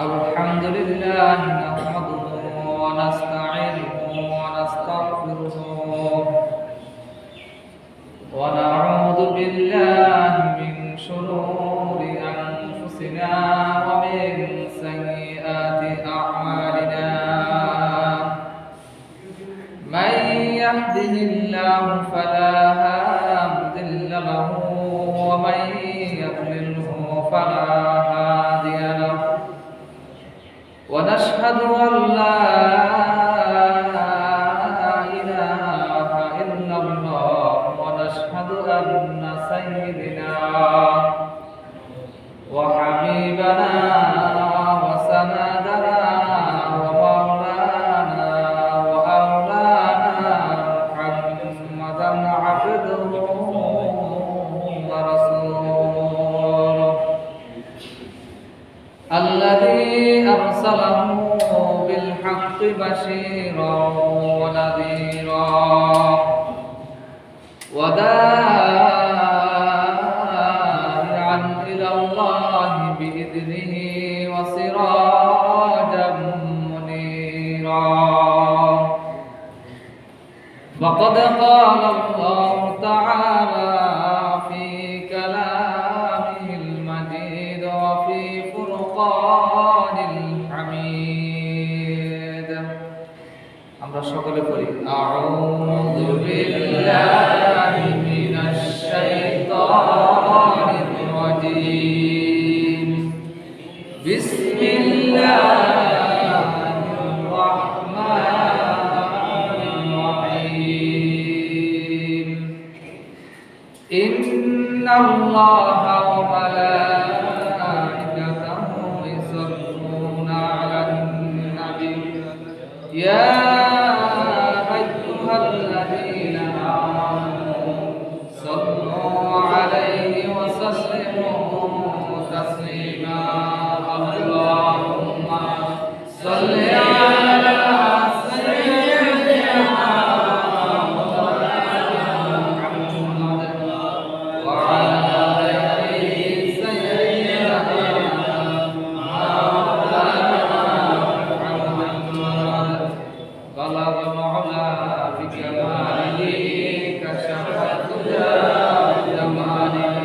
الحمد لله نحمده ونستعينه ونستغفره ونعوذ بالله من شرور أنفسنا ومن سيئات أعمالنا من يهده الله فلا مضل له ومن يضلله فلا هادي له ونشهد أن لا إله إلا الله ونشهد أن سيدنا وحبيبنا وسندنا ومولانا وأولانا محمدا عبده ورسوله الذي أرسله بالحق بشيرا ونذيرا وداعيا إلى الله بإذنه وسراجا منيرا فقد قال الله تعالى في كلامه المجيد وفي فرقان الحميد আমরা সকলে পড়ি আউযু বিল্লাহি মিনাশ শাইতানির রাজীম বিসমিল্লাহির রাহমানির রাহিম ইন্নাল্লাহা ওয়া মালাইকাতাহু ইউসাল্লুনা আলান নাবী ইয়া আইয়ুহাল্লাযীনা আমানু সাল্লু আলাইহি ওয়া সাল্লিমু তাসলিমা আল্লাহুম্মা সাল্লি আলা সাইয়্যিদিনা মুহাম্মাদ ওয়া আলা আলি সাইয়্যিদিনা মুহাম্মাদ بلغ العلا بكماله كشف الدجى بجماله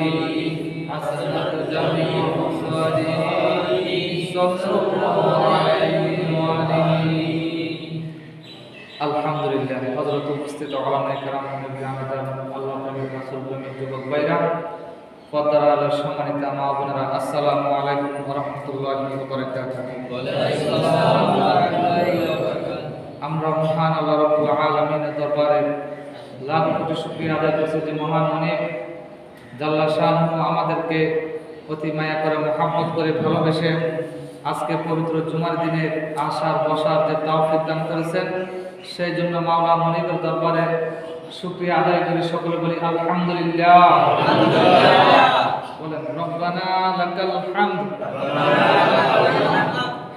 حسنت جميع صفاته صلى الله عليه وآله الحمد لله حضرة উপস্থিত ওলামায়ে কেরাম মুমিনাত আল্লাহ নবী রাসূল যুবক ভাইরা পর্দার আলোর সম্মানিত মা বোনেরা আসসালামু আলাইকুম ওয়া রাহমাতুল্লাহি ওয়া বারাকাতুহু ওয়া আলাইকুম আসসালাম ওয়া রাহমাতুল্লাহি ওয়া বারাকাতুহু আমরা মহান আল্লাহ রাব্বুল আলামিনের দরবারে লাখ কোটি শুকরিয়া আদায় করছি যে মহান মনে জাল্লা শানহু আমাদেরকে অতি মায়া করে মহব্বত করে ভালোবেসে আজকে পবিত্র জুমার দিনের আসার বসার যে তৌফিক দান করেছেন সেই জন্য মাওলা মনিবের দরবারে শুকরিয়া আদায় করে সকলে বলি আলহামদুলিল্লাহ বলেন রব্বানা লাকাল হামদ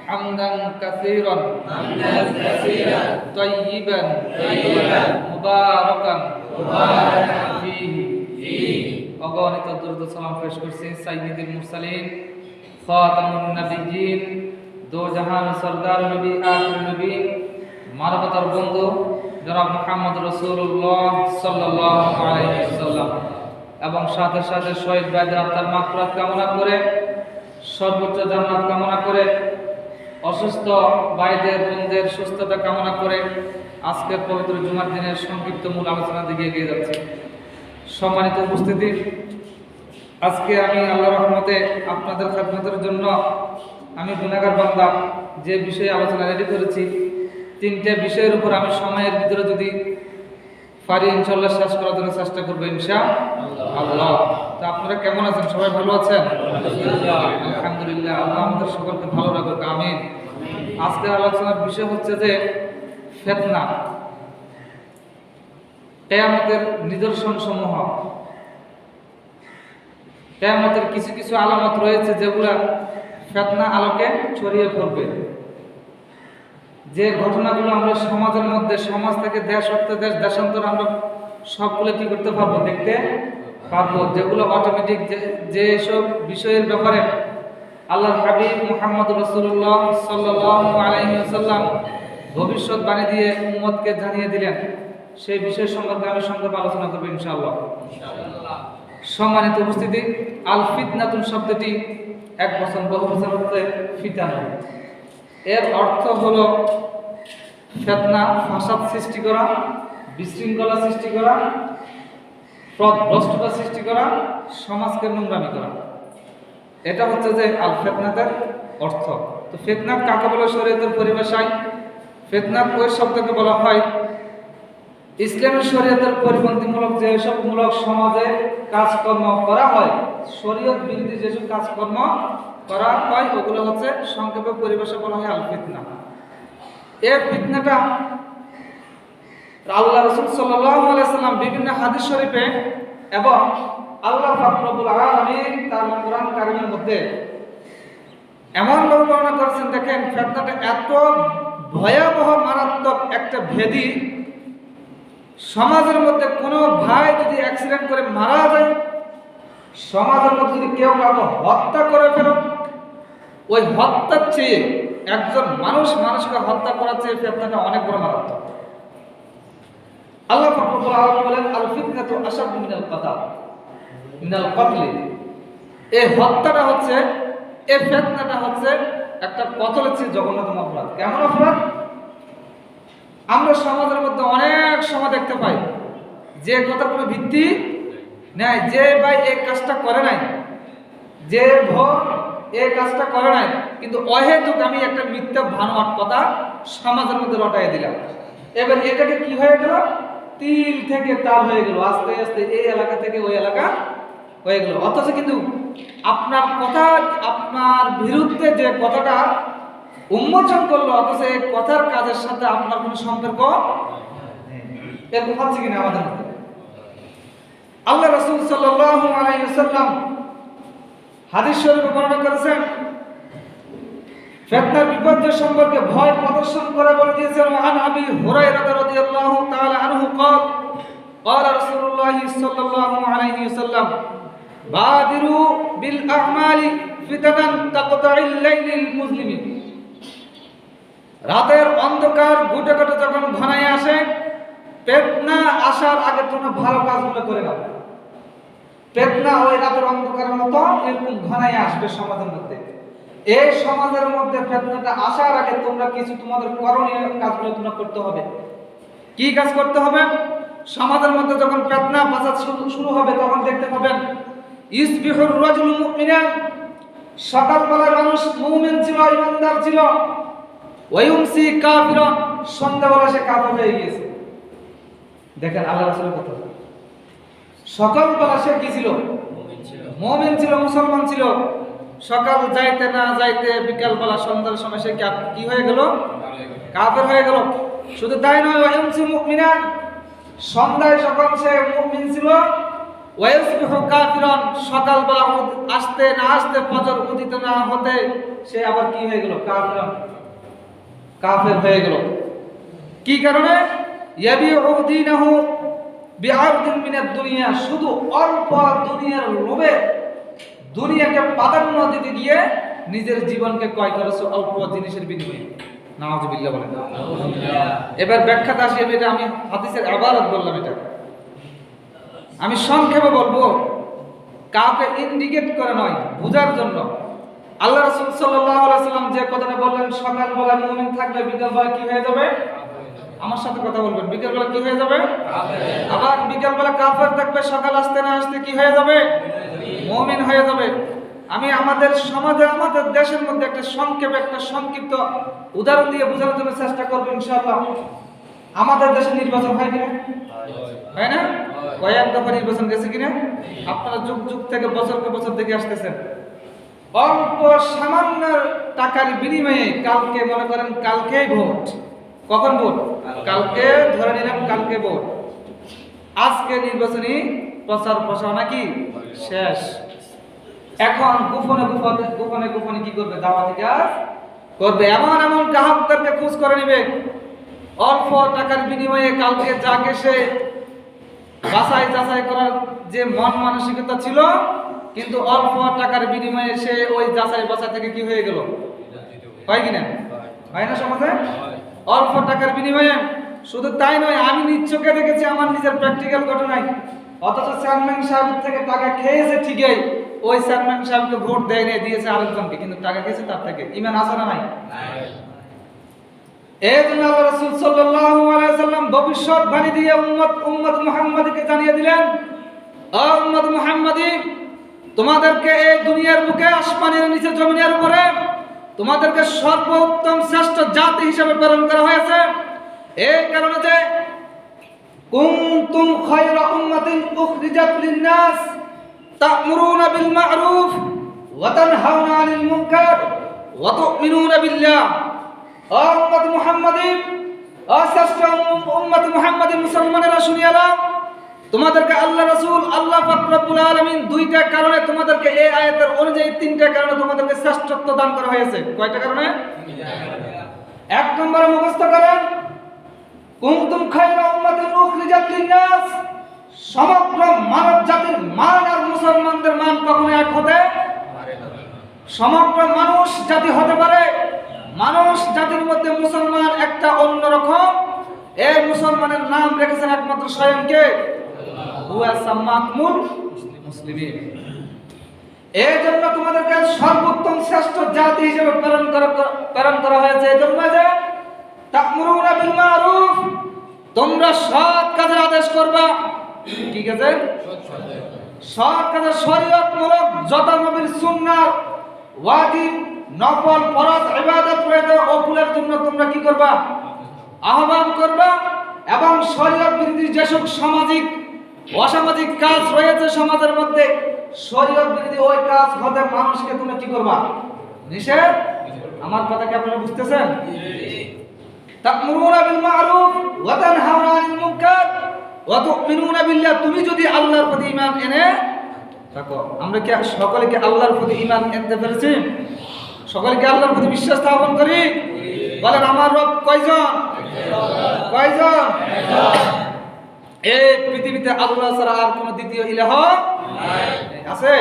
حمدا كثيرا طيبا مباركا فيه অগণিত দরুদ সালাম পেশ করছি সাইয়্যিদুল মুরসালিন খাতামুন নবিয়্যিন দো জাহান সরদার নবী আখির নবী মানবতার বন্ধু জনাব মুহাম্মদ রাসূলুল্লাহ সাল্লাল্লাহু আলাইহি ওয়াসাল্লাম এবং সাথে সাথে শহীদ ভাইদের আত্মার মাগফিরাত কামনা করে সর্বোচ্চ জান্নাত কামনা করে অসুস্থ ভাইদের বোনদের সুস্থতা কামনা করে আজকের পবিত্র জুমার দিনের সংক্ষিপ্ত মূল আলোচনা দিকে এগিয়ে যাচ্ছে। সম্মানিত উপস্থিতি, আজকে আমি আল্লাহর রহমতে আপনাদের খেদমতের জন্য আমি গুনাহগার বান্দা যে বিষয়ে আলোচনা রেডি করেছি, তিনটে বিষয়ের উপর আমি সময়ের ভিতরে যদি পারি ইনশাআল্লাহ শেষ করার জন্য চেষ্টা করবো ইনশাআল্লাহ। তো আপনারা কেমন আছেন? সবাই ভালো আছেন? আলহামদুলিল্লাহ। আল্লাহ আমাদের সকলকে ভালো রাখুক, আমিন। আজকের আলোচনার বিষয় হচ্ছে যে ফিতনা, কিয়ামতের নিদর্শন সমূহ। কিয়ামতের কিছু কিছু আলামত রয়েছে যেগুলা ফিতনা আলোকে ছড়িয়ে পড়বে। যে ঘটনাগুলো আমরা সমাজের মধ্যে, সমাজ থেকে দেশ অর্থ দেশ দেশান্তর আমরা সবগুলো কি করতে পারবো, দেখতে পারবো, যেগুলো অটোমেটিক, যেসব বিষয়ের ব্যাপারে আল্লাহর হাবিব মুহাম্মদ রাসূলুল্লাহ সাল্লাল্লাহু আলাইহি ওয়াসাল্লাম ভবিষ্যৎবাণী দিয়ে উম্মতকে জানিয়ে দিলেন, সেই বিষয় সম্পর্কে আমি সংক্ষেপে আলোচনা করব ইনশাআল্লাহ। সম্মানিত উপস্থিতি, আল ফিতনাতুন শব্দটি এক বচন, বহু বচন হচ্ছে ফিতানা। এর অর্থ হলো ফিতনা, ফাসাদ সৃষ্টি করা, বিশৃঙ্খলা সৃষ্টি করা, ভ্রষ্টতা সৃষ্টি করা, সমাজকে নোংরামি করা। এটা হচ্ছে যে আল ফিতনাতের অর্থ। তো ফিতনা কাকে বলে শরীয়তের পরিভাষায়? ফিতনা ওই শব্দকে বলা হয় ইসলামী শরীয়তের পরিপন্থীমূলক যেসব মূলক সমাজে কাজকর্ম করা হয়, শরীয়ত বিরোধী যেসব কাজকর্ম করা হয়, ওগুলো হচ্ছে সংক্ষেপে পরিভাষা বলা হয় আল ফিতনা। এই ফিতনাটা আল্লাহ রাসূল সাল্লাল্লাহু আলাইহি সাল্লাম বিভিন্ন হাদিস শরীফে এবং আল্লাহ পাক রব্বুল আলামিন তার কোরআন কারীমের মধ্যে এমন ভাবে বর্ণনা করেছেন, দেখেন ফিতনাটা এত ভয়াবহ মারাত্মক একটা ভেদি। সমাজের মধ্যে কোনো ভাই যদি অ্যাক্সিডেন্ট করে মারা যায়, সমাজের মধ্যে যদি কেউ কাউকে হত্যা করে ফেলে, ওই হত্যার চেয়ে একজন মানুষকে হত্যা করার চেয়ে ফিতনাটা অনেক বড় মারাত্মক। আল্লাহ পাক রব্বুল আলামিন বলেন আল ফিতনাতু আশাদ্দু মিনাল কতল। এই হত্যাটা হচ্ছে, এই ফিতনাটা হচ্ছে একটা কতলের চেয়ে জঘন্যতম অপরাধ। কেমন অপরাধ? আমরা সমাজের মধ্যে অনেক সময় দেখতে পাই যে কথার কোনো ভিত্তি নাই, যে ভাই এই কাজটা করে নাই, যে ভোর এই কাজটা করে নাই, কিন্তু অহেতুক আমি একটা মিথ্যা ভানোয়াট কথা সমাজের মধ্যে রটাই দিলাম। এবার এটাকে কি হয়ে গেল? তিল থেকে তাল হয়ে গেল, আস্তে আস্তে এই এলাকা থেকে ওই এলাকা হয়ে গেল। অথচ কিন্তু আপনার কথা, আপনার বিরুদ্ধে যে কথাটা উন্মোচন করলো, অথচ এই কথার কাজের সাথে আপনার কোনো সম্পর্ক এরকম হচ্ছে কিনা আমাদের মধ্যে? আল্লাহ রাসূল সাল্লাল্লাহু আলাইহি ওয়াসাল্লাম হাদিস শরীফে বর্ণনা করেছেন, ফিতনার বিপর্যয় সম্পর্কে ভয় প্রদর্শন করে বলে দিয়েছেন, আন আবি হুরায়রা রাদিয়াল্লাহু তাআলা আনহু قال قال رسول الله صلى الله عليه وسلم بادروا بالاعمال فتنا تقطع الليل المظلم। রাতের অন্ধকার গুটে গুটে যখন ঘনায় আসে, ফিতনা আসার আগে তোমরা ভালো কাজগুলো করে নাও। ফিতনা ওই রাতের অন্ধকারের মতো এরকম ঘনায় আসবে সমাজের মধ্যে। এই সমাজের মধ্যে ফিতনাটা আসার আগে তোমরা কিছু তোমাদের করণীয় কাজগুলো তোমরা করতে হবে। কি কাজ করতে হবে? সমাজের মধ্যে যখন ফিতনা ফাসাদ শুরু হবে, তখন দেখতে পাবেন ইসবিহুর রাজুলু মুমিনান, সকালবেলায় মানুষ মুমিন ছিল, ইমানদার ছিল, ওয়ায়ুমসি কাফিরা, সন্ধ্যাবেলা সে কাফের হয়ে গিয়েছে। দেখেন আল্লাহ রাসূলের কথা, সকালবেলা সে কি ছিল? মুমিন ছিল, মুসলমান ছিল। সকাল যাইতে না যাইতে বিকালবেলা সন্ধ্যার সময় সে কি হয়ে গেল? কাফের হয়ে গেল। শুধু তাই নয়, ওয়ায়ুমসি মুমিনান, সন্ধ্যায় যখন সে মুমিন ছিল, ওয়ায়ুসবিহু কাফিরান, সকালবেলা আসতে না আসতে, ফজর উদিত না হতে সে আবার কি হয়ে গেল? কাফের হয়ে গেল। কি কারণে? ইয়াবিউ দীনাহু বিআরদিন মিনাদ দুনিয়া, শুধু অল্প দুনিয়ার লোভে, দুনিয়াকে প্রাধান্য দিতে গিয়ে নিজের জীবনকে ক্রয় করেছে অল্প জিনিসের বিনিময়ে। নাউযুবিল্লাহ বলেন। এবার ব্যাখ্যাতে আসি। এটা আমি হাদিসের ইবারত বললাম, এটা আমি সংক্ষেপে বলবো, কাউকে ইন্ডিকেট করে নয়, বোঝার জন্য। আল্লাহ রাসূল সাল্লাল্লাহু আলাইহি ওয়াসাল্লাম যে কথাটা বললেন, সকালবেলা মুমিন থাকবে, বিকালবেলা কি হয়ে যাবে? আমার সাথে কথা বলবেন, বিকালবেলা কি হয়ে যাবে? আবার বিকালবেলা কাফের থাকবে, সকাল আসতে না আসতে কি হয়ে যাবে? মুমিন হয়ে যাবে। আমি আমাদের সমাজে, আমাদের দেশের মধ্যে একটা সংক্ষেপে, একটা সংক্ষিপ্ত উদাহরণ দিয়ে বোঝানোর জন্য চেষ্টা করব ইনশাআল্লাহ। আমাদের দেশে নির্বাচন হয় কিনা? হয় না? কয়েক দফা নির্বাচন গেছে কিনা? আপনারা যুগ যুগ থেকে, বছরকে বছর দেখে আসতেছেন। অল্প সামান্য টাকার বিনিময়ে কালকে, মনে করেন কালকেই ভোট। কখন ভোট? কালকে, ধরে নিলাম কালকে ভোট। আজকে নির্বাচনী প্রচার প্রচারণা কি শেষ। এখন গোপনে গোপনে কি করবে? দাওয়াতি কাজ করবে। এমন গ্রাহকদেরকে খোঁজ করে নেবে, অল্প টাকার বিনিময়ে কালকে যাকে সে বাছাই যাচাই করার যে মন মানসিকতা ছিল, কিন্তু অল্প টাকার বিনিময়ে সে ওই যাচাই বাছাই থেকে কি হয়ে গেল? হয় কিনা? হয় না সমাজে? অল্প টাকার বিনিময়ে। শুধু তাই নয়, আমি নিজ চোখে দেখেছি আমার নিজের প্র্যাকটিক্যাল ঘটনায়। অথচ চেয়ারম্যান সাহেব থেকে টাকা খেয়েছে ঠিকই, ওই চেয়ারম্যান সাহেবকে ভোট দেয় নাই, দিয়েছে আরেকজনকে, কিন্তু টাকা খেয়েছে তার থেকে। ঈমান আছে না নাই? এই জন্য আল্লাহ রাসূল সাল্লাল্লাহু আলাইহি ওয়াসাল্লাম ভবিষ্যৎবাণী দিয়ে উম্মত মুহাম্মাদকে জানিয়ে দিলেন, ও উম্মত মুহাম্মাদি, তোমাদেরকে এই দুনিয়ার বুকে, আসমানের নিচে, জমিনের উপরে তোমাদেরকে সর্বোত্তম শ্রেষ্ঠ জাতি হিসেবে প্রেরণ করা হয়েছে। এই কারণে যে কুনতুম খায়রা উম্মাতিন উখরিজাত লিন-নাস তা'মুরুনা বিল মা'রুফ ওয়া তানহাউনা আনিল মুনকার ওয়া তু'মিনুনা বিল্লাহ। ও উম্মত মুহাম্মাদি, ও শ্রেষ্ঠ উম্মত মুহাম্মাদি মুসলমানেরা শুনিয়া নাও, তোমাদেরকে আল্লাহ রাসূল, আল্লাহ পাক রব্বুল আলামিন দুইটা কারণে তোমাদেরকে, এই আয়াতের অনুযায়ী তিনটা কারণে তোমাদেরকে শ্রেষ্ঠত্ব দান করা হয়েছে। কয়টা কারণে? এক নম্বরে মুখস্থ করেন, কুনতুম খায়রা উম্মাতিন উখরিজাত লিন-নাস, সমগ্র মানব জাতির মান আর মুসলমানদের মান কখনো এক হতে পারে না। সমগ্র মানুষ জাতি হতে পারে, মানুষ জাতির মধ্যে মুসলমান একটা অন্যরকম। এই মুসলমানের নাম রেখেছেন একমাত্র স্বয়ং কে? হুয়া সাম্মাকুমুল মুসলিমিন। এই জন্য তোমাদেরকে সর্বোত্তম শ্রেষ্ঠ জাতি হিসেবে প্রেরণ করা হয়েছে। এই জন্য যে তা'মুরুনা বিল মা'রুফ, তোমরা সৎ কাজের আদেশ করবা। কি কাজে? সৎ কাজের, শরীয়তমূলক যত নবীর সুন্নাহ, ওয়াজিব, নফল, ফরজ, ইবাদত রয়েছে, ওগুলোর জন্য তোমরা কি করবা? আহ্বান করবা। এবং শরীয়ত বিরোধী যেসব সামাজিক অসামাজিক কাজ রয়েছে সমাজের মধ্যে, শরীয়ত বিরোধী ওই কাজ হতে মানুষকে তুমি কি করবা? নিষেধ। আমার কথা কি আপনারা বুঝতেছেন? তা'মুরুনা বিল মা'রুফ ওয়া তানহাউনা আনিল মুনকার ওয়া তু'মিনুনা বিল্লাহ। তুমি যদি আল্লাহর প্রতি ঈমান এনে থাকো, আমরা কি সকলে কি আল্লাহর প্রতি ঈমান আনতে পেরেছি? সকলে কি আল্লাহর প্রতি বিশ্বাস স্থাপন করি? বলেন, আমার রব কয়জন? কয়জন? এই পৃথিবীতে আল্লাহ ছাড়া আর কোন দ্বিতীয় ইলাহ আছে?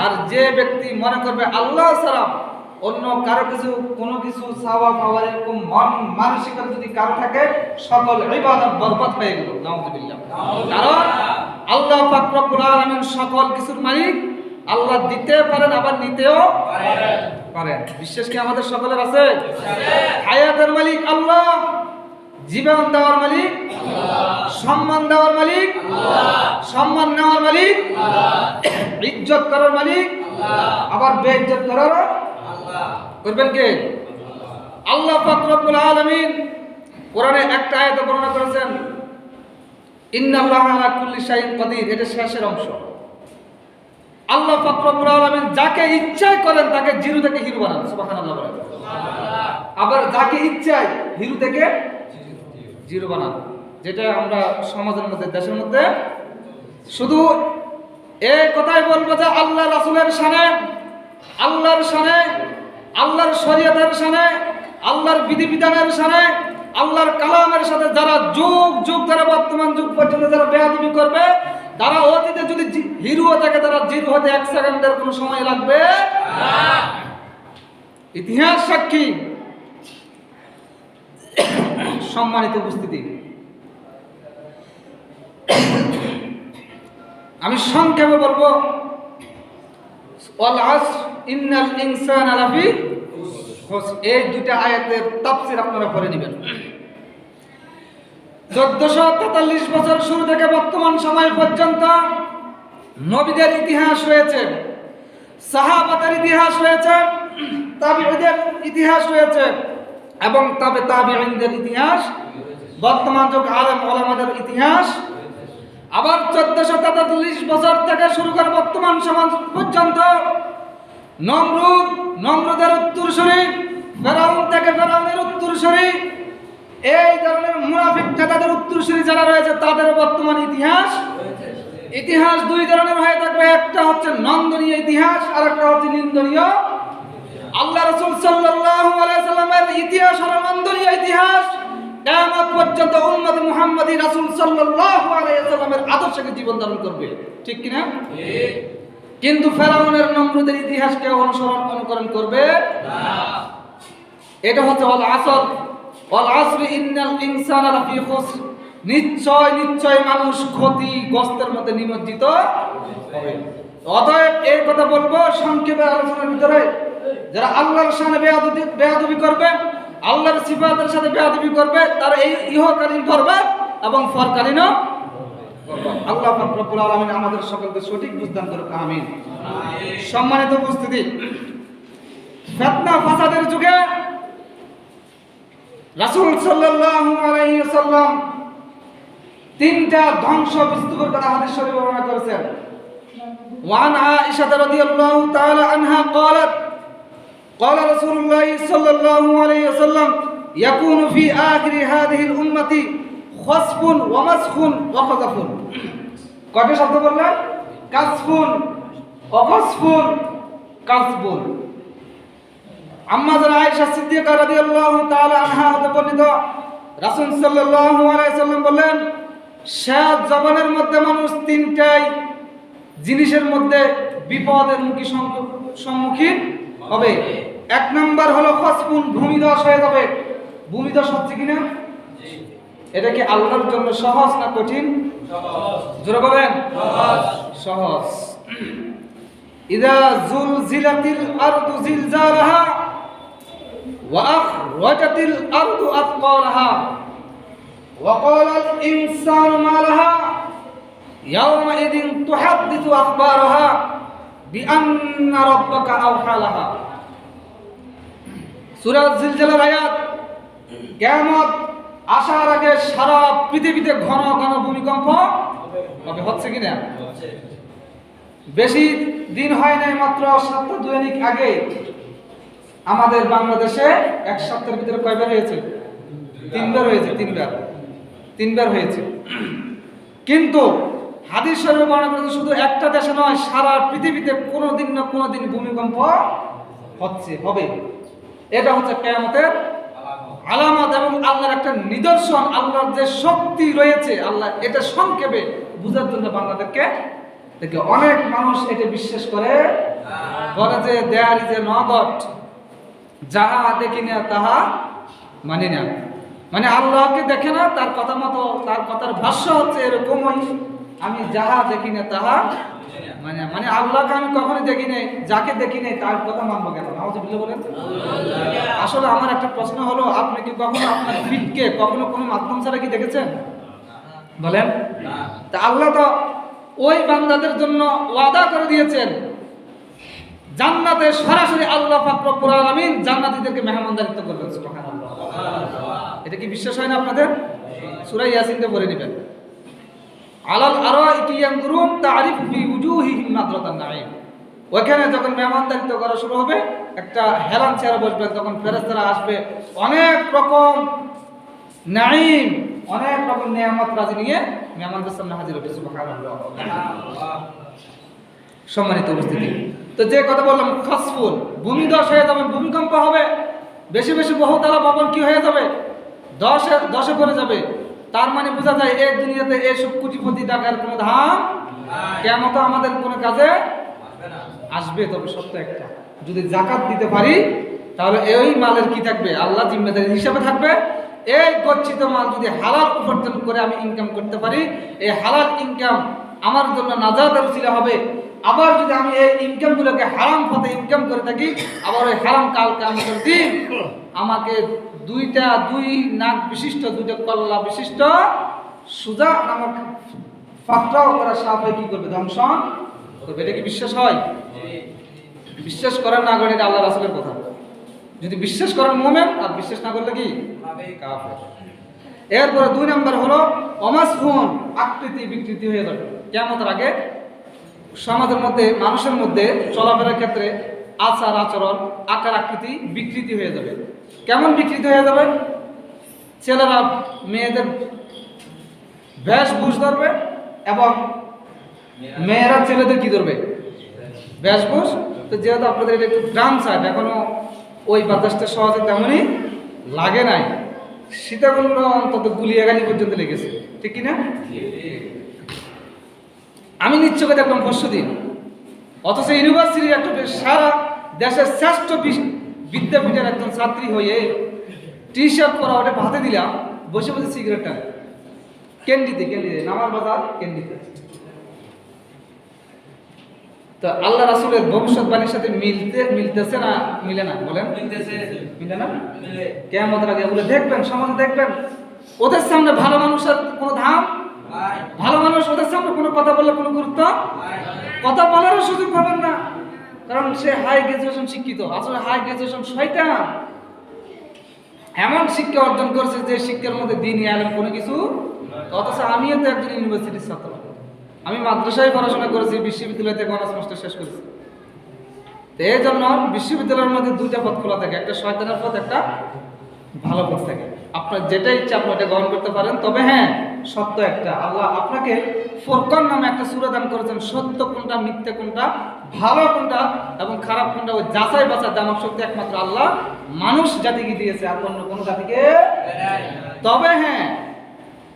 আর যে ব্যক্তি মনে করবে আল্লাহ ছাড়া অন্য কারো কোনো কিছু চাওয়া পাওয়ার এরকম মন মানসিকতা যদি কারো থাকে, সকল ইবাদত বরবাদ হয়ে গেল। নাউযুবিল্লাহ। কারণ আল্লাহ পাক রব্বুল আলামিন সকল কিছুর মালিক। আল্লাহ দিতে পারেন, আবার নিতেও পারেন। বিশ্বাস কি আমাদের সকলের আছে? হায়াতের মালিক আল্লাহ, জীবন দেওয়ার মালিক আল্লাহ, সম্মান দেওয়ার মালিক আল্লাহ, সম্মান নেওয়ার মালিক আল্লাহ, ইজ্জত করার মালিক আল্লাহ, আবার বেইজ্জত করার আল্লাহ। করবেন কে? আল্লাহ পাক রব্বুল আলামিন কোরআনে একটা আয়াতে বর্ণনা করেছেন, ইন্নাল্লাহা আলা কুল্লি শাইইন কাদির। এটা শেষের অংশ। আল্লাহ পাক রব্বুল আলামিন যাকে ইচ্ছা করেন তাকে জিরো থেকে হিরো বানান। সুবহানাল্লাহ বলেন। আবার যাকে ইচ্ছা হিরো থেকে জিরো বানান। যেটা আমরা সমাজের মধ্যে, দেশের মধ্যে শুধু এই কথাই বলবো যে আল্লাহ রাসূলের শানে, আল্লাহর শানে, আল্লাহর শরীয়তের শানে, আল্লাহর বিধিবিধানের শানে, আল্লাহর কালামের সাথে যারা যুগ যুগ ধরে বর্তমান যুগ পর্যন্ত যারা বেয়াদবি করবে, তারা অতীতে যদি হিরো থাকে, তারা জিরো হতে 1 সেকেন্ডের কোনো সময় লাগবে না। ইতিহাস সাক্ষী। সম্মানিত উপস্থিতি, আমি সংক্ষেপে বলবো, ওয়াল আসর ইন্নাল ইনসানা লাফি খুসর। এই দুইটা আয়াতের তাফসীর আপনারা পড়ে নেবেন। 1443 বছর শুরু থেকে বর্তমান সময় পর্যন্ত নবীদের ইতিহাস রয়েছে, সাহাবাদের ইতিহাস রয়েছে, তাবিঈদের ইতিহাস রয়েছে এবং তাবিঈনদের ইতিহাস, বর্তমান যুগ আলেম ওলামাদের ইতিহাস। আবার 1443 বছর থেকে শুরু করে বর্তমান সমাজ পর্যন্ত নমরুদের উত্তরসূরি, ফেরাউন থেকে ফেরাউনের উত্তরসূরি, এই ধরনের মুনাফিক নেতাদের উত্তরসূরি যারা রয়েছে তাদের বর্তমান ইতিহাস। ইতিহাস দুই ধরনের হয়ে থাকবে, একটা হচ্ছে নন্দনীয় ইতিহাস আর একটা হচ্ছে নিন্দনীয়। আল্লাহ রাসূল সাল্লাল্লাহু আলাইহি সাল্লামের ইতিহাস হলো নন্দনীয় ইতিহাস, কিয়ামত পর্যন্ত উম্মত মুহাম্মদী রাসূল সাল্লাল্লাহু আলাইহি ওয়াসাল্লামের আদর্শকে জীবন ধারণ করবে, ঠিক কি না? ঠিক। কিন্তু ফেরাউনের নমরুদের ইতিহাসকে অনুকরণ করবে না। এটা হচ্ছে ওয়াল আসর, ওয়াল আসরি ইন্নাল ইনসানা লাফি খুসর, নিশ্চয় মানুষ ক্ষতিগ্রস্তের মধ্যে নিমজ্জিত হবে। অতএব এই কথা বলবো সংক্ষেপে আলোচনার ভিতরে, যারা আল্লাহর সামনে বেয়াদবি করবে, আল্লাহর সিফাতের সাথে বেয়াদবি করবে, তারা এই ইহকালীন করবে এবং পরকালীনও করবে। আল্লাহ পাক রব্বুল আলামিন আমাদের সকলকে সঠিক বুঝদান করুক, আমিন। সম্মানিত উপস্থিতি, ফিতনা ফাসাদের যুগে রাসূল সাল্লাল্লাহু আলাইহি ওয়াসাল্লাম তিনটা ধ্বংস বিস্তৃতির কথা হাদিস শরীফে বর্ণনা করেছেন। ওয়ান আয়েশা রাদিয়াল্লাহু তাআলা আনহা قالت قال رسول الله صلى الله عليه وسلم يكون في آخر هذه الأمة خسف ومسخ وقذف। কয়টা শব্দ বললেন? কাসফুন, অখসফুন, কাসফুন। আম্মা জান আয়েশা সিদ্দিকা রাদিয়াল্লাহু তাআলা আনহা হতে বর্ণিত, রাসূল সাল্লাল্লাহু আলাইহি সাল্লাম বলেন, শেষ জবানের মধ্যে মানুষ তিনটাই জিনিসের মধ্যে বিপদের সম্মুখীন হবে। এক নাম্বার হলো খসফুন, ভূমিধস হয়ে যাবে। ভূমিধস হচ্ছে কিনা? এটা কি আল্লাহর জন্য সহজ না কঠিন? সহজ। জোরে বলেন সহজ। সহজ। ইদা জুলজিলাতিল আরদু জিলজালাহা ওয়া আখরাজাতিল আরদু আথকালাহা ওয়া ক্বালাল ইনসানু মা লাহা ইয়াওমাইযিন তুহাদ্দিসু আখবারাহা বিআন্না রাব্বাকা আওহা লাহা। সূরা জিলজালার আয়াত। কিয়ামত আসার আগে সারা পৃথিবীতে ঘন ঘন ভূমিকম্প হবে। হচ্ছে কিনা? বেশি দিন হয় নাই, মাত্র সপ্তাহ দুয়েক আগে আমাদের বাংলাদেশে এক সপ্তাহের ভিতরে কয়বার হয়েছে? তিনবার হয়েছে। তিনবার হয়েছে। কিন্তু হাদিস শরীফে বর্ণনা করেছে শুধু একটা দেশে নয়, সারা পৃথিবীতে কোনোদিন না কোনোদিন ভূমিকম্প হবে। এটা হচ্ছে কিয়ামতের আলামত এবং আল্লাহর একটা নিদর্শন। আল্লাহর যে শক্তি রয়েছে, আল্লাহ এটা সংক্ষেপে বুঝার জন্য বাংলাদেশকে দেখে অনেক মানুষ এটা বিশ্বাস করে, বলে যে দেয়ার ইজ এ নগট, যাহা দেখি না তাহা মানি না। মানে আল্লাহকে দেখে না, তার কথা মতো, তার কথার ভাষ্য হচ্ছে এরকমই, আমি যাহা দেখি না তাহা মানে আল্লাহকে আমি কখনো দেখি নাই, যাকে দেখি নাই তার কথা মানবো কেন? নাউযুবিল্লাহ বলেন। আসলে আমার একটা প্রশ্ন হলো, আপনি কি কখনো আপনার ফিটকে কখনো কোনো মাধ্যম ছাড়া কি দেখেছেন? বলেন। তা আল্লাহ তো ওই বান্দাদের জন্য ওয়াদা করে দিয়েছেন জান্নাতে, সরাসরি আল্লাহ পাক রব্বুল আলামিন জান্নাতীদেরকে মেহমানদারিত্ব করবেন। সুবহানাল্লাহ। এটা কি বিশ্বাস হয় না আপনাদের? সূরা ইয়াসিনতে পড়ে নেবেন। আলাল আরাইকি ইয়ানজুরুন তা'রিফু ফি উজুহিহিম নাদরাতান নাঈম। ওখানে যখন মেহমানদারিত্ব করা শুরু হবে, একটা হেলান চেয়ারে বসবে, তখন ফেরেশতারা আসবে, অনেক রকম নাঈম, অনেক রকম নিয়ামত রাজি নিয়ে মেহমানদের সামনে হাজির হবে। সুবহানাল্লাহ। সম্মানিত উপস্থিতি, তো যে কথা বললাম, খসফুন, ভূমিধস হয়ে যাবে, ভূমিকম্প হবে, বেশি বেশি বহুতলা ভবন কি হয়ে যাবে? দশে পড়ে যাবে। তার মানে বোঝা যায় এই দুনিয়াতে এসব কোটিপতি টাকার কোনো দাম কিয়ামতে আমাদের কোনো কাজে আসবে। তবে সত্য একটা, যদি যাকাত দিতে পারি তাহলে এই মালের কি থাকবে? আল্লাহ জিম্মেদারি হিসাবে থাকবে। এই গচ্ছিত মাল যদি হালাল উপার্জন করে আমি ইনকাম করতে পারি, এই হালাল ইনকাম আমার জন্য নাজাতের উসিলা হবে। আবার যদি আমি এই ইনকামগুলোকে হারাম পথে ইনকাম করে থাকি, আবার ওই হারাম কাল কিয়ামতের দিন আমাকে দুই নাক বিশিষ্ট, দুইটা কল্লা বিশিষ্ট সুজা নামক ফাতরাও করা সাপ কি করবে? ধ্বংসন করবে। এটা কি বিশ্বাস হয়? বিশ্বাস করেন না করেন, এটা আল্লাহ রাসূলের কথা। যদি বিশ্বাস করেন মুমিন, আর বিশ্বাস না করলে কি কাফের। এরপরে 2 নাম্বার হলো অমাসফুন, আকৃতি বিকৃতি হয়ে যাবে। কিয়ামতের আগে সমাজের মধ্যে, মানুষের মধ্যে চলাফেরার ক্ষেত্রে আচার আচরণ, আকার আকৃতি বিকৃতি হয়ে যাবে। কেমন বিকৃতি হয়ে যাবে? ছেলেরা মেয়েদের বেশভূষ ধরবে এবং মেয়েরা ছেলেদের কি ধরবে? বেশভূষ। তো যেহেতু আপনাদের এটা একটু গ্রাম সাইড, এখনো ওই বাতাসটা সহজে তেমনই লাগে নাই, সীতাকুণ্ড অন্তত গুলিয়াগানি পর্যন্ত লেগেছে, ঠিক কিনা? আমি নিশ্চয় দেখলাম পরশুদিন, অথচ ইউনিভার্সিটির একটা সারা দেশের শ্রেষ্ঠ বিদ্যাপীঠের একজন ছাত্রী হয়ে টি শার্ট পরা ওটা হাতে দিলাম, বসে বসে সিগারেট টানে ক্যান্ডিতে নামার বাজার ক্যান্ডিতে। তো আল্লাহ রাসূলের ভবিষ্যৎবাণীর সাথে মিলতেছে না মিলে না? বলেন মিলে না? কিয়ামতের আগে ওগুলো দেখবেন, সমাজে দেখবেন, ওদের সামনে ভালো মানুষের কোনো দাম, ভালো মানুষ ওদের সামনে কোনো কথা বললে কোনো গুরুত্ব, কথা বলারও সুযোগ পাবেন না, কারণ সে হাই গ্রাজুয়েশন শিক্ষিত। আসলে হাই গ্রাজুয়েশন শয়তান, এমন শিক্ষা অর্জন করছে যে শিক্ষার মধ্যে দ্বীনি আলেম কোনো কিছু। অথচ আমিও তো একজন ইউনিভার্সিটির ছাত্র, আমি মাদ্রাসায় পড়াশোনা করেছি, বিশ্ববিদ্যালয় থেকে অনার্স মাস্টার শেষ করেছি। তো এই জন্য বিশ্ববিদ্যালয়ের মধ্যে দুইটা পথ খোলা থাকে, একটা শয়তানের পথ, একটা ভালো পথ থাকে। আপনার যেটা ইচ্ছা আপনি এটা গ্রহণ করতে পারেন। তবে হ্যাঁ, সত্য একটা, আল্লাহ আপনাকে ফুরকান নামে একটা সূরা দান করেছেন। সত্য কোনটা, মিথ্যা কোনটা, ভালো কোনটা এবং খারাপ কোনটা, ওই যাচাই বাছাই দামাক শক্তি একমাত্র আল্লাহ মানুষ জাতিকে দিয়েছে, আর অন্য কোনো জাতিকে। তবে হ্যাঁ,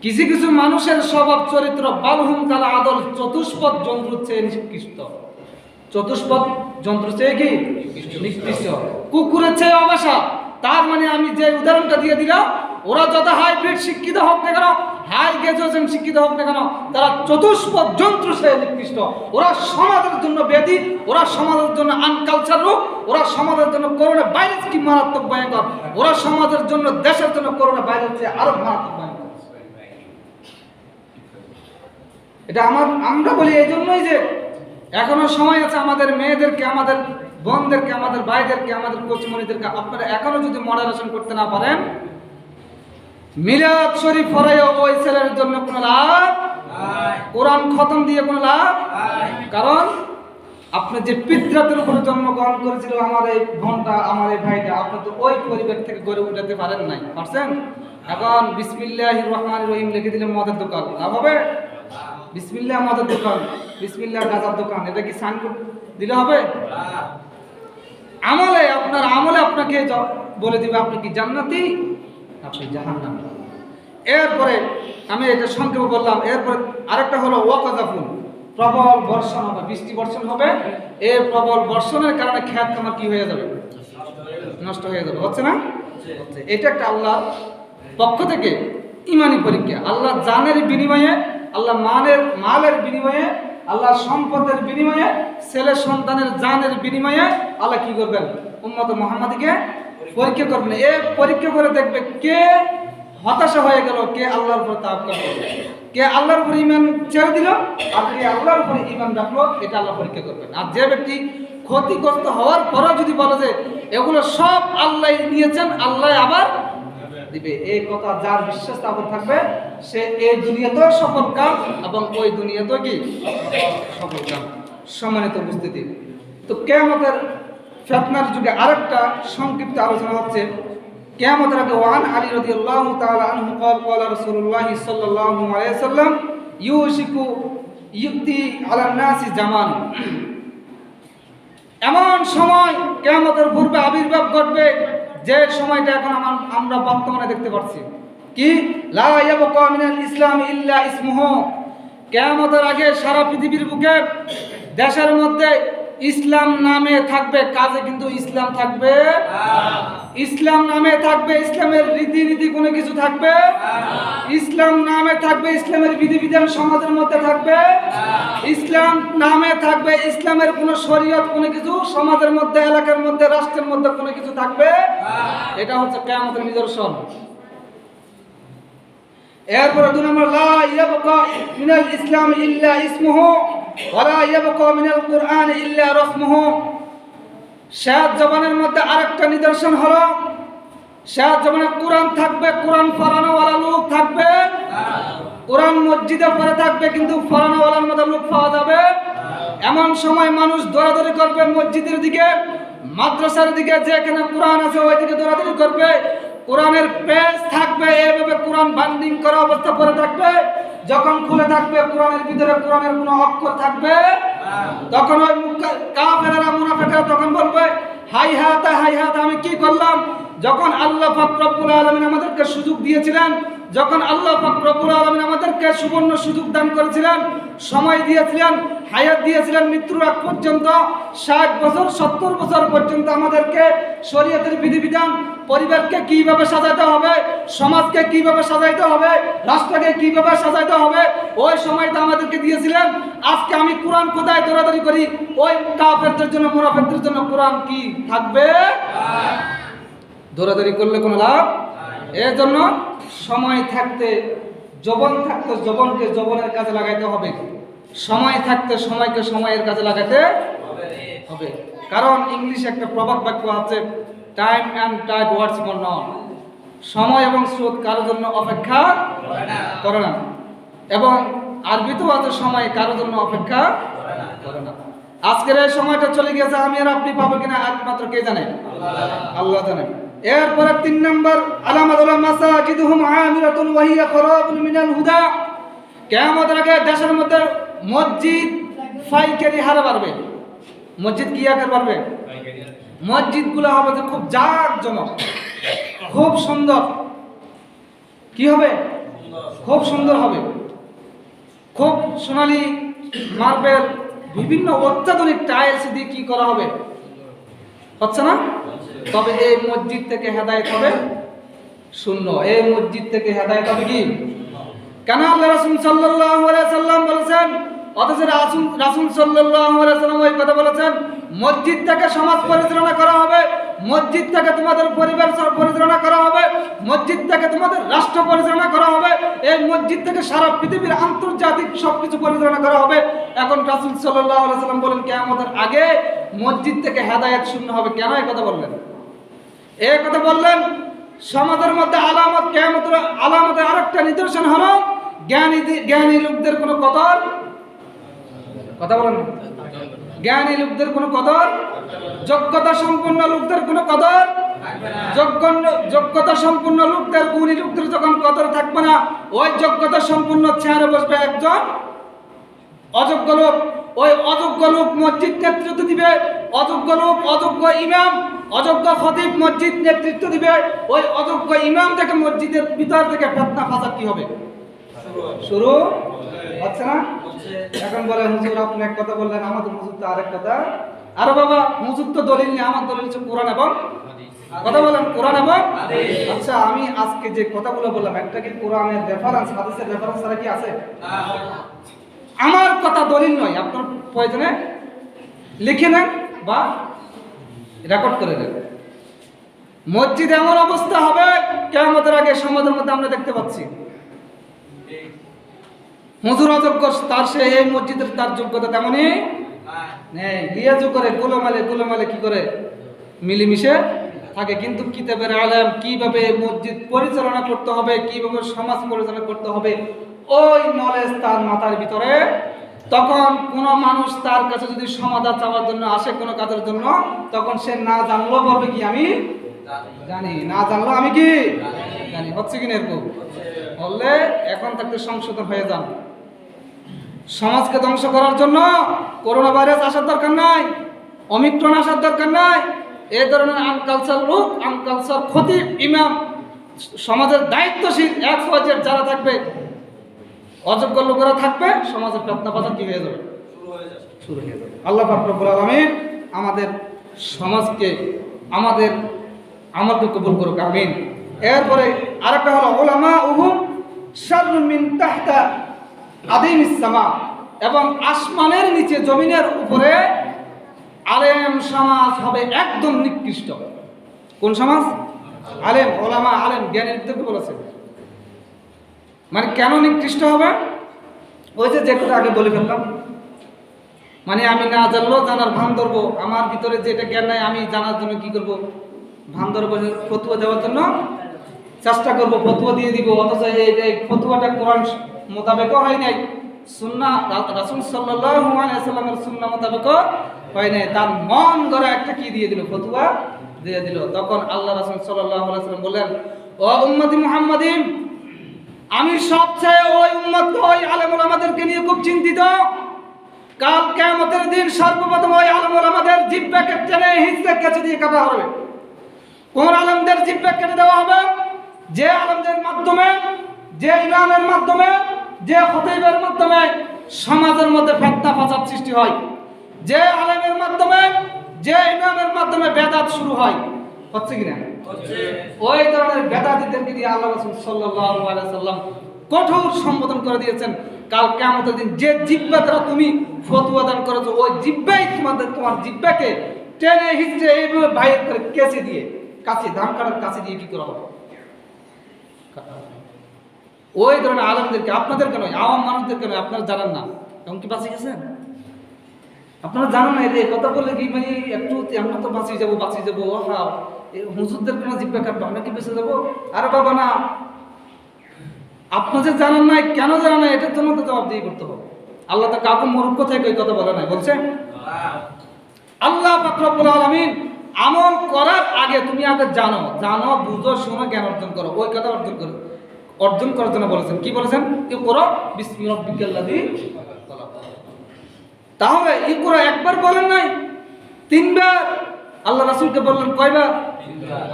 কিছু কিছু মানুষের স্বভাব চরিত্র বালহুম কালা আদল, চতুষ্পদ জন্তুর চেয়ে নিকৃষ্ট। চতুষ্পদ জন্তুর চেয়ে কি নিকৃষ্ট, কুকুরের চেয়ে অবাসা। তার মানে আমি যে উদাহরণটা দিয়ে দিলাম, ওরা যত হাইব্রিড শিক্ষিত হোক না কেন, হাই গ্রাজুয়েশন শিক্ষিত হোক না কেন, তারা চতুষ্পদ জন্তু চেয়ে নিকৃষ্ট। ওরা সমাজের জন্য ব্যাধি, ওরা সমাজের জন্য আনকালচার রোগ, ওরা সমাজের জন্য করোনা ভাইরাস কি মারাত্মক ভয়ঙ্কর, ওরা সমাজের জন্য দেশের জন্য করোনা ভাইরাস চেয়ে আরো মারাত্মক ভয়ঙ্কর। এটা আমরা বলি এই জন্যই যে এখনো সময় আছে আমাদের মেয়েদেরকে, আমাদের বোনদেরকে, আমাদের ভাইদেরকে, আমাদের কোচিমণিদেরকে, আপনারা এখনো যদি মডারেশন করতে না পারেন, মিলাদ শরীফ পড়াইও ওই ছেলের জন্য কোনো লাভ, কোরআন খতম দিয়ে কোনো লাভ। কারণ আপনি যে পিতৃত্বের উপরে জন্মগ্রহণ করেছিল, আমার এই বোনটা, আমার এই ভাইটা, আপনি তো ওই পরিবার থেকে গড়ে উঠাতে পারেন নাই, পারছেন? এখন বিসমিল্লাহির রহমানির রহিম লিখে দিলে মদের দোকান লাভ হবে? বিসমিল্লাহ মদের দোকান, বিসমিল্লাহ গাজার দোকান, এটা কি সাইন দিলে হবে? আমলে, আপনার আমলে আপনাকে বলে দিবে আপনি কি জান্নাতি, আপনি জাহান্নামী। এরপরে আমি এটা সংক্ষেপে বললাম। এরপরে আরেকটা হলো ওয়াকাজাফুন, প্রবল বর্ষণ হবে, বৃষ্টি বর্ষণ হবে। এই প্রবল বর্ষণের কারণে খেত খামার কি হয়ে যাবে, নষ্ট হয়ে যাবে, হচ্ছে না? এটা একটা আল্লাহর পক্ষ থেকে ইমানি পরীক্ষা। আল্লাহ জানের বিনিময়ে, আল্লাহ মালের বিনিময়ে, আল্লাহ সম্পদের বিনিময়ে, ছেলে সন্তানের জানের বিনিময়ে আল্লাহ কি করবেন, উম্মত মুহাম্মাদীকে পরীক্ষা করবেন। এ পরীক্ষা করে দেখবে কে হতাশা হয়ে গেল, কে আল্লাহর উপর তাওয়াক্কুল করলো, কে আল্লাহর উপর ঈমান ছেড়ে দিল, আর কে আল্লাহর উপর ঈমান রাখলো, এটা আল্লাহ পরীক্ষা করবেন। আর যে ব্যক্তি ক্ষতিগ্রস্ত হওয়ার পরেও যদি বলে যে এগুলো সব আল্লাহ নিয়েছেন, আল্লাহ আবার দিবে, এই কথা যার বিশ্বাস স্থাপন থাকবে, সে এই দুনিয়াতেও সফল কাম এবং ওই দুনিয়াতেও কি সফল কাম। সম্মানিত উপস্থিতি, তো কিয়ামতের ফিতনার যুগে আরেকটা সংক্ষিপ্ত আলোচনা হচ্ছে। কিয়ামতের আগে ওয়ান আলী রাদিয়াল্লাহু তাআলা আনহু قال قال رسول الله صلى الله عليه وسلم ইউশিকু ইউতি আলান নাসি জামান, এমন সময় কিয়ামতের পূর্বে আবির্ভাব ঘটবে যে সময়টা এখন আমরা বর্তমানে দেখতে পাচ্ছি। কি লা ইয়াবকা মিনাল ইসলাম ইল্লা ইসমুহু, কিয়ামতের আগে সারা পৃথিবীর বুকে দেশের মধ্যে ইসলাম নামে থাকবে, কাজে কিন্তু ইসলাম থাকবে না। ইসলাম নামে থাকবে, ইসলামের রীতিনীতি কোনো কিছু থাকবে না। ইসলাম নামে থাকবে, ইসলামের বিধিবিধান সমাজের মধ্যে থাকবে না। ইসলাম নামে থাকবে, ইসলামের কোনো শরীয়ত কোনো কিছু সমাজের মধ্যে, এলাকার মধ্যে, রাষ্ট্রের মধ্যে কোনো কিছু থাকবে না। এটা হচ্ছে কিয়ামতের নিদর্শন। এরপরে 2 নম্বর, লা ইয়াবকা মিনাল ইসলাম ইল্লা ইসমুহু ওয়ালা ইয়াবকা মিনাল কুরআন ইল্লা রাসমুহু। শেষ জবানের মধ্যে আরেকটা নিদর্শন হলো, শেষ জবানে কোরআন থাকবে, কোরআন পড়ানোওয়ালা লোক থাকবে, কোরআন মসজিদে পড়ে থাকবে কিন্তু পড়ানোওয়ালার মতো লোক পাওয়া যাবে। এমন সময় মানুষ দৌড়াদৌড়ি করবে মসজিদের দিকে, মাদ্রাসার দিকে, যেখানে কোরআন আছে ওই দিকে দৌড়াদৌড়ি করবে। কোরআনের পেজ থাকবে, এভাবে কোরআন বান্ডিং করা অবস্থা পড়ে থাকবে। যখন খুলে থাকবে কোরআনের ভিতরে কোরআনের কোনো অক্ষর থাকবে না। তখন ওই কাফেররা মুনাফিকরা তখন বলবে হাই হাত আমি কি করলাম। যখন আল্লাহ পাক রব্বুল আলামিন আমাদেরকে সুযোগ দিয়েছিলেন, যখন আল্লাহ পাক রব্বুল আলামিন আমাদেরকে সুবর্ণ সুযোগ দান করেছিলেন, সময় দিয়েছিলেন, হায়াত দিয়েছিলেন মৃত্যুর আগ পর্যন্ত, 60 বছর 70 বছর পর্যন্ত আমাদেরকে শরীয়তের বিধিবিধান, পরিবারকে কিভাবে সাজাতে হবে, সমাজকে কিভাবে সাজাইতে হবে, রাষ্ট্রকে কিভাবে সাজাইতে হবে, ওই সময়টা আমাদেরকে দিয়েছিলেন। আজকে আমি কোরআন কোথায় দৌড়াদৌড়ি করি, ওই কাফেরদের জন্য মুনাফিকদের জন্য কোরআন কি থাকবে? দৌড়াদৌড়ি করলে কোনো লাভ। এর জন্য সময় থাকতে, যৌবন থাকতে যৌবনকে যৌবনের কাজে লাগাইতে হবে, সময় থাকতে সময়কে সময়ের কাজে লাগাতে হবে। কারণ ইংলিশে একটা প্রবাদ বাক্য আছে, time and tide waits for none. সময় এবং স্রোত কারোর জন্য অপেক্ষা করে না, এবং আরবিতেও আছে সময় কারোর জন্য অপেক্ষা করে না। আজকের এই সময়টা চলে গেছে, আমি আর আপনি পাবো কিনা একমাত্র কে জানে? আল্লাহ জানেন। এরপরে 3 নম্বর আলামাতুল মাসাজিদুহুম আমিরাতুন ওয়া হিয়া খরাবুন মিনাল হুদা। কিয়ামতের আগে দেশের মধ্যে মসজিদ পাইকারি হারে বাড়বে। মসজিদ কি আকার বাড়বে? মসজিদগুলো হবে যে খুব জাঁকজমক, খুব সুন্দর। কি হবে? খুব সুন্দর হবে, খুব সোনালী মার্বেল, বিভিন্ন অত্যাধুনিক টাইলস দিয়ে কি করা হবে? হচ্ছে না? তবে এই মসজিদ থেকে হেদায়েত হবে শূন্য। এই মসজিদ থেকে হেদায়েত হবে কি? কেন আল্লাহ রাসূল সাল্লাল্লাহু আলাইহি সাল্লাম বলেছেন, অথচ রাসূল সাল্লাল্লাহু আলাইহি সাল্লাম ওই কথা বলেছেন, মসজিদ থেকে সমাজ পরিচালনা করা হবে, মসজিদ থেকে তোমাদের পরিবার পরিচালনা করা হবে, মসজিদ থেকে তোমাদের রাষ্ট্র পরিচালনা করা হবে, এই মসজিদ থেকে সারা পৃথিবীর আন্তর্জাতিক সবকিছু পরিচালনা করা হবে। এখন রাসূল সাল্লাল্লাহু আলাইহি সাল্লাম বলেন কিয়ামতের আগে মসজিদ থেকে হেদায়েত শূন্য হবে। কেন এই কথা বললেন? এই কথা বললেন সমাজের মধ্যে আলামত, কিয়ামতের আলামতের আরেকটা নিদর্শন হলো জ্ঞানী লোকদের কোনো কদর, কথা বলেন না, জ্ঞানী লোকদের কোনো কদর, যোগ্যতা সম্পন্ন লোকদের কোনো কদর, যোগ্যতা সম্পন্ন লোকদের, গুণী লোকদের যখন কদর থাকবে না, ওই যোগ্যতা সম্পন্ন চেয়ারে বসবে একজন অযোগ্য লোক। ওই অযোগ্য লোক মসজিদ নেতৃত্ব দিবে, অযোগ্য লোক, অযোগ্য ইমাম, অযোগ্য খতিব মসজিদ নেতৃত্ব দিবে। ওই অযোগ্য ইমাম থেকে মসজিদের ভিতর থেকে ফিতনা ফাসাদ কি হবে? শুরু হচ্ছে না? এখন বলে হুজুর আপনি এক কথা বললেন, আমাদের হুজুর তো আরেক কথা। আরে বাবা, হুজুর তো দলিল নেই, আমার দলিল হচ্ছে কোরআন এবং কথা বলেন, কোরআন এবং আচ্ছা, আমি আজকে যে কথাগুলো বললাম একটা কি কোরআনের রেফারেন্স, হাদিসের রেফারেন্স ছাড়া কি আছে? আমার কথা দলিল নয়, আপনার প্রয়োজনে লিখে নেন বা রেকর্ড করে নেন। মসজিদ এমন অবস্থা হবে কিয়ামতের আগে সমাজের মধ্যে আমরা দেখতে পাচ্ছি, হুজুর অযোগ্য, তার সে এই মসজিদের তার যোগ্যতা তেমনই নেই, লিয়াজু করে গোলমালে কি করে মিলেমিশে থাকে। কিন্তু কিতাবের আলেম কিভাবে মসজিদ পরিচালনা করতে হবে, কিভাবে সমাজ পরিচালনা করতে হবে, ওই নলেজ তার মাথার ভিতরে। তখন কোনো মানুষ তার কাছে যদি সমাধান চাওয়ার জন্য আসে কোনো কাজের জন্য, তখন সে না জানলেও বলবে কি আমি জানি, না জানলো আমি কি জানি। হচ্ছে কিনা এরকম? বললে এখন থাকতে সংশোধন হয়ে যান। সমাজকে ধ্বংস করার জন্য করোনা ভাইরাস আসার দরকার নাই, অমিক্রন আসার দরকার নাই। এই ধরনের আনকালচার লোক, আনকালচার খতিব, ইমাম, সমাজের দায়িত্বশীল এক্সপার্ট যারা থাকবে, অযোগ্য লোকেরা থাকবে, সমাজের ফিতনা ফাসাদ কি হয়ে যাবে? শুরু হয়ে যাবে। আল্লাহ পাক রব্বুল আলামিন আমাদের সমাজকে, আমাদের আমলকে কবুল করুক, আমিন। এরপরে আরেকটা হলো উলামা উহুম শাররুম মিন তাহতা আদিমিস সামা, এবং আসমানের নিচে জমিনের উপরে আলেম সমাজ হবে একদম নিকৃষ্ট। কোন সমাজ? আলেম, ওলামা, আলেম, জ্ঞানীদেরকে বলেছে। মানে কেন নিকৃষ্ট হবে? ওই যে কথা আগে বলে ফেললাম, মানে আমি না জানলেও জানার ভান ধরবো, আমার ভিতরে যেটা জ্ঞান নাই আমি জানার জন্য কি করবো? ভান ধরবো, ফতুয়া দেওয়ার জন্য চেষ্টা করবো, ফতুয়া দিয়ে দিব। অথচ এই ফতুয়াটা কোরআন মোতাবেকও হয় নাই, সুন্নাহ রাসূল সাল্লাল্লাহু আলাইহি ওয়াসাল্লামের সুন্নাহ মোতাবেকও হয় নাই। তার মন গড়া একটা কি দিয়ে দিল? ফতুয়া দিয়ে দিল। তখন আল্লাহ রাসূল সাল্লাল্লাহু আলাইহি ওয়াসাল্লাম বললেন, ও উম্মতি মুহাম্মাদিন, আমি সবচেয়ে ওই উম্মত, ওই আলেম ওলামাদেরকে নিয়ে খুব চিন্তিত। কাল কিয়ামতের দিন সর্বপ্রথম ওই আলেম ওলামাদের জিহ্বাকে টেনে হিঁচড়ে কেচে দিয়ে কাটা হবে। কোন আলেমদের জিহ্বা কেটে দেওয়া হবে? যে আলেমদের মাধ্যমে, যে ইমামের মাধ্যমে, যে খতিবের মাধ্যমে সমাজের মধ্যে ফিতনা ফাসাদ সৃষ্টি হয়, যে আলেমের মাধ্যমে, যে ইমামের মাধ্যমে বেদাত শুরু হয়। হচ্ছে কিনা? ওই ধরনের বেদাতীদেরকে দিয়ে আল্লাহ রাসূল সাল্লাল্লাহু আলাইহি সাল্লাম কঠোর সম্বোধন করে দিয়েছেন। কাল কিয়ামতের দিন যে জিহ্বা দ্বারা তুমি ফতোয়া দান করেছো, ওই জিহ্বাই তোমার জিহ্বাকে টেনে হিঁচড়ে এইভাবে বাইর করে কেচে দিয়ে, কাছে ধান কাটার কাছে দিয়ে কি করা হবে? ওই ধরনের আলেমদেরকে, আপনাদেরকে নয়, আওয়াম মানুষদেরকে নয়, আপনারা জানেন না। এমন কি বাঁচিয়ে গেছেন? আপনারা জানেন না? এই কথা বললে কি মানে একটু আমরা তো বাঁচিয়ে যাবো হ্যাঁ, হুজুরদের কোনো জিব্বা কাটবো, আমরা কি বেঁচে যাবো? আরে বাবা না, আপনারা যে জানেন না, কেন জানেন না, এটার জন্য তো জবাবদিহি করতে হবে। আল্লাহ তো কাউকে মূর্খ থেকে ওই কথা বলে নাই, বলছে আল্লাহ পাক রব্বুল আলামিন আমল করার আগে তুমি আগে জানো, বুঝো, শোনো, জ্ঞান অর্জন করো। ওই কথা অর্জন করার জন্য বলেছেন। কি বলেছেন? ইকরা বিসমি রাব্বিকাল্লাযী খলাক। তাহলে ইকরা একবার বলেন নাই, তিনবার আল্লাহ রাসূলকে বললেন। কয়বার?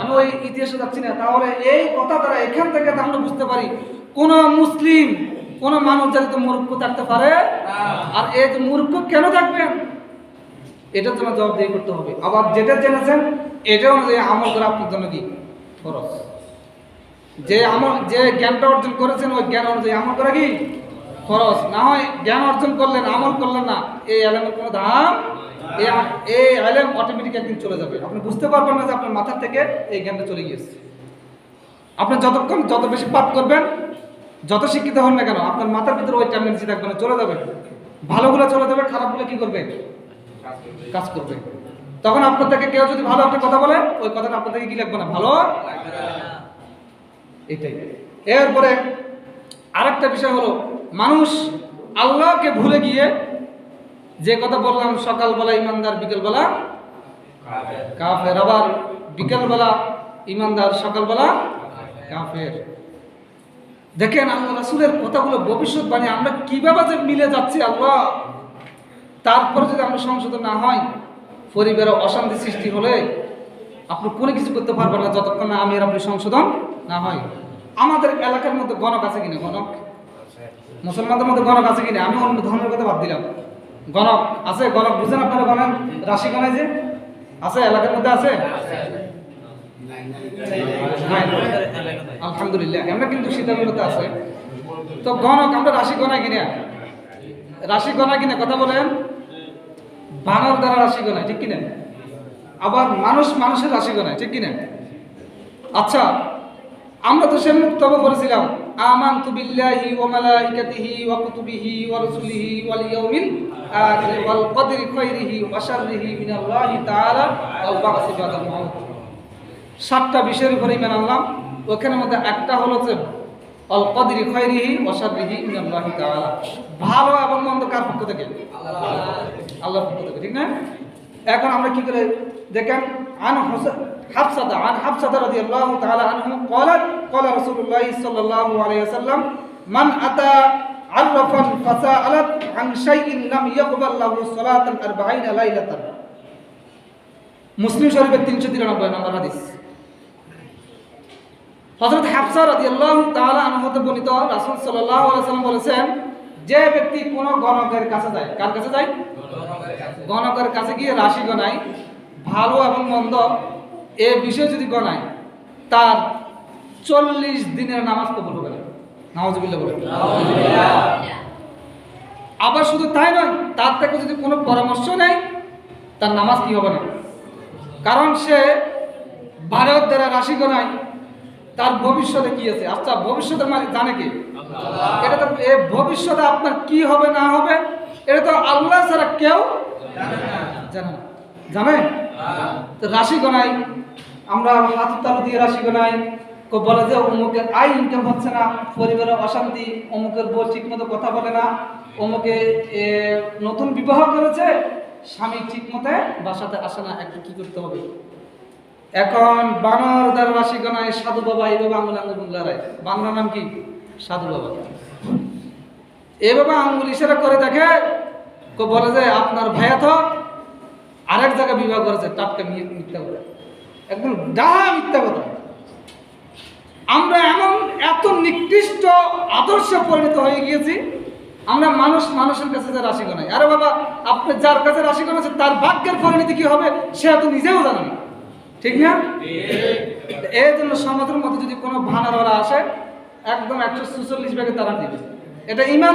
আমি ওই ইতিহাসে যাচ্ছি না। তাহলে এই কথা দ্বারা এখান থেকে আমরা বুঝতে পারি কোন মুসলিম, কোন মানুষ যাতে মূর্খ থাকতে পারে। আর এই মূর্খ কেন থাকবেন, এটার জন্য জবাবদিহি করতে হবে। আবার যেটা জেনেছেন এটা অনুযায়ী আমল করা আপনার জন্য কি ফরজ। যে জ্ঞানটা অর্জন করেছেন ওই জ্ঞান অনুযায়ী আমল করা কি ফরজ। না হয় জ্ঞান অর্জন করলেন, আমল করলেন না, এই ইলমের কোনো দাম, এই ইলম অটোমেটিক একদিন চলে যাবে। আপনি বুঝতে পারবেন না যে আপনার মাথার থেকে এই জ্ঞানটা চলে গিয়েছে। আপনি যত বেশি পাপ করবেন, যত শিক্ষিত হন না কেন, আপনার মাথার ভিতরে ওই টেন্ডেন্সি থাকবে না, চলে যাবে। ভালোগুলো চলে যাবে, খারাপগুলো কি করবে? কাজ করবে। তখন আপনার থেকে কেউ যদি ভালো একটা কথা বলে, ওই কথাটা আপনার থেকে কি লাগবে না, ভালো লাগবে না। এটাই। এরপরে আরেকটা বিষয় হলো, মানুষ আল্লাহকে ভুলে গিয়ে, যে কথা বললাম সকালবেলা ইমানদার, বিকেলবেলা কাফের। আবার বিকেলবেলা ইমানদার, সকালবেলা কাফের। দেখেন আল্লাহ রাসূলের কথাগুলো, ভবিষ্যৎবাণী আমরা কিভাবে যে মিলে যাচ্ছি আল্লাহ। তারপরে যদি আমরা সংশোধন না হয়, পরিবারে অশান্তি সৃষ্টি হলে আপনি কোনো কিছু করতে পারবেন না যতক্ষণ না আমি আর আপনি সংশোধন না হয়। আমাদের এলাকার মধ্যে গণক আছে কিনা? গণক মুসলমানদের মধ্যে গণক আছে কিনা? আমি অন্য ধর্মের কথা বাদ দিলাম, গণক আছে। গণক বুঝেন আপনারা? গণক রাশি গণায় যে আছে, এলাকার মধ্যে আছে। আলহামদুলিল্লাহ, আমরা কিন্তু সীতাকুণ্ডতে আছে। তো গণক আমরা রাশি গণায় কিনা? রাশি গণায় কিনা? কথা বলেন। বানর দ্বারা রাশি গণায়, ঠিক কিনা? আবার মানুষের রাশি গণায়, ঠিক কিনা? আচ্ছা, আমরা তো সে মুক্তব করেছিলাম, আমানতু বিল্লাহি ওয়া মালাইকাতিহি ওয়া কুতুবিহি ওয়া রাসূলিহি ওয়াল ইয়াউমিল আখির ওয়াল কদরি খাইরিহি ওয়া শাররিহি মিনাল্লাহি তাআলা ওয়া বা'সি বাদাল মাউত। 7টা বিষয়ের উপরে ঈমান আনলাম। ওখানের মধ্যে একটা হলো যে আল কদরি খাইরিহি ওয়া শাররিহি মিনাল্লাহি তাআলা। ভালো এবং মন্দ কার পক্ষ থেকে? আল্লাহর পক্ষ থেকে, ঠিক না? এখন আমরা কি করে দেখেন, আন হাফসা রাদিয়াল্লাহু তাআলা আনহু قالت قال رسول الله صلى الله عليه وسلم من اتى عرفا فسالت عن شيء لم يقبل له صلاه 40 ليله। মুসলিম শরীফের 393 নম্বর হাদিস। হযরত হাফসা রাদিয়াল্লাহু তাআলা আনহা হতে বর্ণিত, রাসূল সাল্লাল্লাহু আলাইহি ওয়াসাল্লাম বলেছেন, যে ব্যক্তি কোন গণকের কাছে যায়, কার কাছে যায়? গণকের কাছে গিয়ে রাশি গণায়, ভালো এবং মন্দ এ বিষয় যদি গণায়, তার 40 দিনের নামাজ কবুল হবে না। নাউজুবিল্লাহ বলেন। আবার শুধু তাই নয়, তার থেকে যদি কোনো পরামর্শ নেয়, তার নামাজ কি হবে না। কারণ সে ভারত দ্বারা রাশি গণায়, তার ভবিষ্যতে কি আছে। আচ্ছা, ভবিষ্যতের মালিক জানে কে? এটা তো ভবিষ্যতে আপনার কি হবে না হবে, এটা তো আল্লাহ ছাড়া কেউ জানে না। জানে? তো রাশি গণাই, আমরা হাত তালু দিয়ে রাশি গণাই। বলে যে অমুকের আয় ইনকাম হচ্ছে না, পরিবারের অশান্তি, অমুকের বউ ঠিক মতো কথা বলে না, অমুকে নতুন বিবাহ করেছে, স্বামী ঠিক মতো বাসাতে আসে না, একটু কি করতে হবে। এখন বানর দ্বারা রাশি গণায় সাধু বাবা, এইভাবে আঙুল লড়ায়। বাংলা নাম কি? সাধু বাবা। এভাবে আঙুল ইশারা করে দেখে, বলে যে আপনার ভাইয়া তো আরেক জায়গায় বিবাহ করেছে, টাটকা মিথ্যা কথা, একদম ডাহা মিথ্যা কথা। আমরা এত নিকৃষ্ট আদর্শে পরিণত হয়ে গিয়েছি, আমরা মানুষের কাছে যে রাশি গণাই। আরে বাবা, আপনি যার কাছে রাশি গণাচ্ছেন তার ভাগ্যের পরিণতি কি হবে সে তো নিজেও জানে না, ঠিক না? এই জন্য সমাজের মধ্যে যদি কোনো ভানারা আসে, একদম 146 ভাগে তারা দিবে। এটা ইমান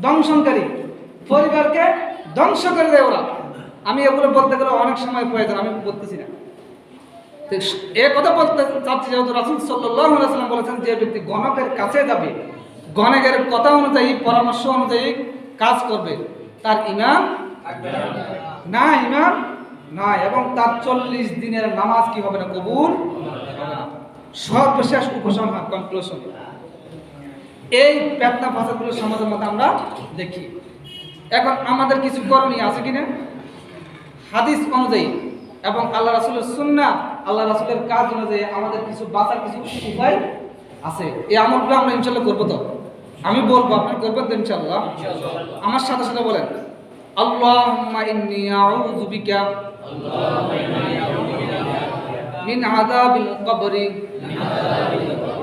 দংশনকারী, পরিবারকে ধ্বংস করে দেয় ওরা। আমি এগুলো বলতে গেলে অনেক সময় প্রয়োজন, আমি বলতেছি না। এ কথা বলতে চাচ্ছি যেহেতু রাসূল সাল্লাল্লাহু আলাইহি ওয়াসাল্লাম বলেছেন, যে ব্যক্তি গণকের কাছে যাবে, গণকের কথা অনুযায়ী পরামর্শ অনুযায়ী কাজ করবে, তার ঈমান না, ঈমান নাই, এবং তার 40 দিনের নামাজ কি হবে না, কবুল হবে না। সর্বশেষ উপসংহার, কনক্লুশন, এই পেতনা ফাসাদগুলো সমাজের মধ্যে আমরা দেখি। এখন আমাদের কিছু করণীয় আছে কিনা হাদিস অনুযায়ী এবং আল্লাহ রাসূলের সুন্নাহ, আল্লাহ রাসূলের কাজ অনুযায়ী আমাদের কিছু বাঁচার কিছু উপায় আছে। এই আমলগুলো আমরা ইনশাআল্লাহ করবো। তো আমি বলবো, আপনি করবেন তো ইনশাআল্লাহ? আমার সাথে সাথে বলেন, আল্লাহুম্মা ইন্নী আউযু বিকা মিন আযাবিল কবরি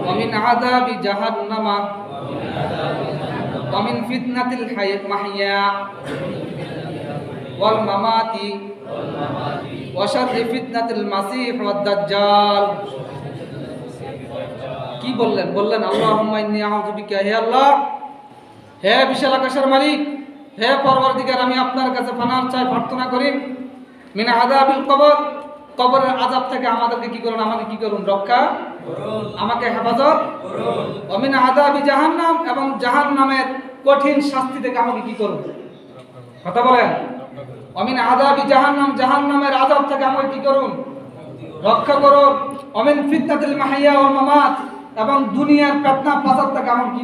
ওয়া মিন আযাবি জাহান্নামা ওয়া মিন ফিতনাতিল মাহইয়া ওয়াল মামাতি ওয়া শাররি ফিতনাতিল মাসীহ ওয়াদ দাজ্জাল। কি বললেন আল্লাহুম্মা ইন্নী আউযু বিকা, হে আল্লাহ, হে বিশাল আকাশের মালিক, হে পরওয়ারদিগার, আমি আপনার কাছে পানাহ চাই, প্রার্থনা করি, মিন আযাবিল কবর, কবরের আযাব থেকে আমাদেরকে কি করুন, আমাকে কি করুন, রক্ষা করুন, আমাকে হেফাজত করুন। ওয়া মিন আযাবি জাহান্নাম, এবং জাহান্নামের কঠিন শাস্তি থেকে আমাকে কি করুন, কথা বলেন, ওয়া মিন আযাবি জাহান্নাম, জাহান্নামের আযাব থেকে আমাকে কি করুন, রক্ষা করুন। ওয়া মিন ফিতনাতিল মাহইয়া ওয়াল মামাত, এবং দুনিয়ার পেতনা ফাসাদ থেকে আমাকে কি